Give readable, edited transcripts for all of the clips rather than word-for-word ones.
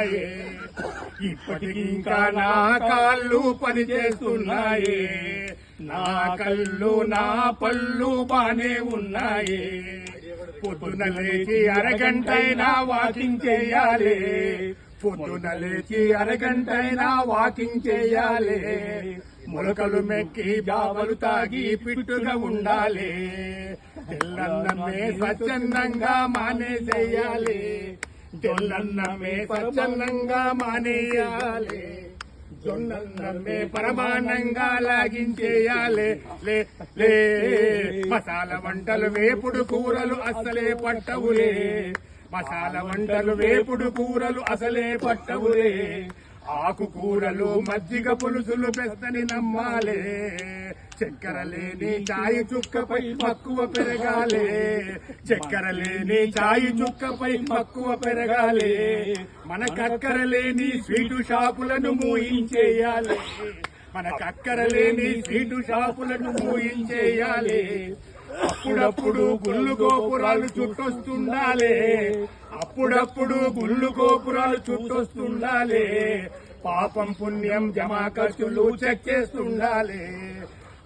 ఉన్నాయే, ఇప్పటికింకా నా కాళ్ళు పనిచేస్తున్నాయే, నా కళ్ళు నా పళ్ళు బానే ఉన్నాయే. పొద్దున లేచి అరగంటైనా వాకింగ్ చేయాలి, పొద్దున లేచి అరగంటైనా వాకింగ్ చేయాలి. మొలకలు మెక్కి బావలు తాగి పిట్టుగా ఉండాలి, తెల్లన్నమే స్వచ్ఛందంగా మానేసేయాలి, తెల్లన్నమే స్వచ్ఛందంగా మానేయాలి, జొన్నన్నమే పరమానంగా లాగించేయాలి. లే లే మసాలా వంటలు వేపుడు కూరలు అసలే పట్టవులే, మసాలా వంటలు వేపుడు కూరలు అసలే పట్టవులే. ఆకుకూరలు మజ్జిగ పులుసులు పెస్తని నమ్మాలే, చక్కెర లేని చాయి చుక్కపై మక్కువ పెరగాలి, చక్కెర లేని చాయి చుక్కపై మక్కువ పెరగాలి. మన కక్కర లేని స్వీటు షాపులను మూయించేయాలి, మన కక్కర లేని స్వీటు షాపులను మూయించేయాలి. అప్పుడప్పుడు గుళ్ళు గోపురాలు చుట్టొస్తుండాలి, అప్పుడప్పుడు గుళ్ళు గోపురాలు చుట్టొస్తుండాలి. పాపం పుణ్యం జమా ఖర్చులు చెక్ చేస్తుండాలి.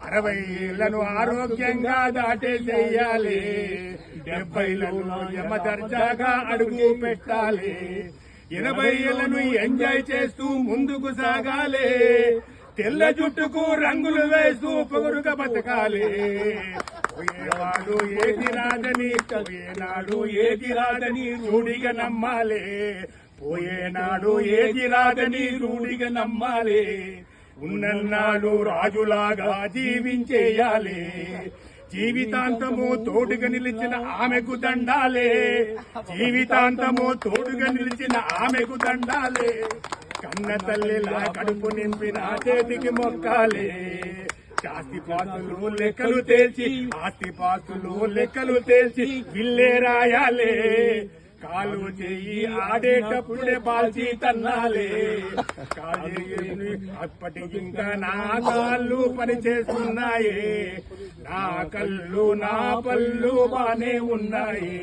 60 ఏళ్లను ఆరోగ్యంగా దాటేసేయాలి, 70లను యమ దర్జాగా అడుగు పెట్టాలి, 80 ఏళ్లను ఎంజాయ్ చేస్తూ ముందుకు సాగాలి. తెల్ల జుట్టుకు రంగులు వేస్తూ పొగరుగా బతకాలి. పోయేవాడు ఏది రాదని, పోయేనాడు ఏది రాదని రూఢిగా నమ్మాలి, పోయేనాడు ఏది రాదని రూఢిగా నమ్మాలి. ఉన్నన్నాడు రాజులాగా జీవించేయాలి, జీవితాంతము తోడుగా నిలిచిన ఆమెకు దండాలే, జీవితాంతము తోడుగా నిలిచిన ఆమెకు దండాలే. కన్న తల్లిలా కడుపు నింపిన చేతికి మొక్కాలే, ఆస్తిపాస్తులు లెక్కలు తేల్చి, ఆస్తిపాస్తులు లెక్కలు తేల్చి విల్లే రాయాలే. కాలు చెయ్యి ఆడేటప్పుడే బాల్చి తన్నాలే, అప్పటికింకా నా కాళ్ళు పనిచేస్తున్నాయే, నా కళ్ళు నా పళ్ళు బానే ఉన్నాయి.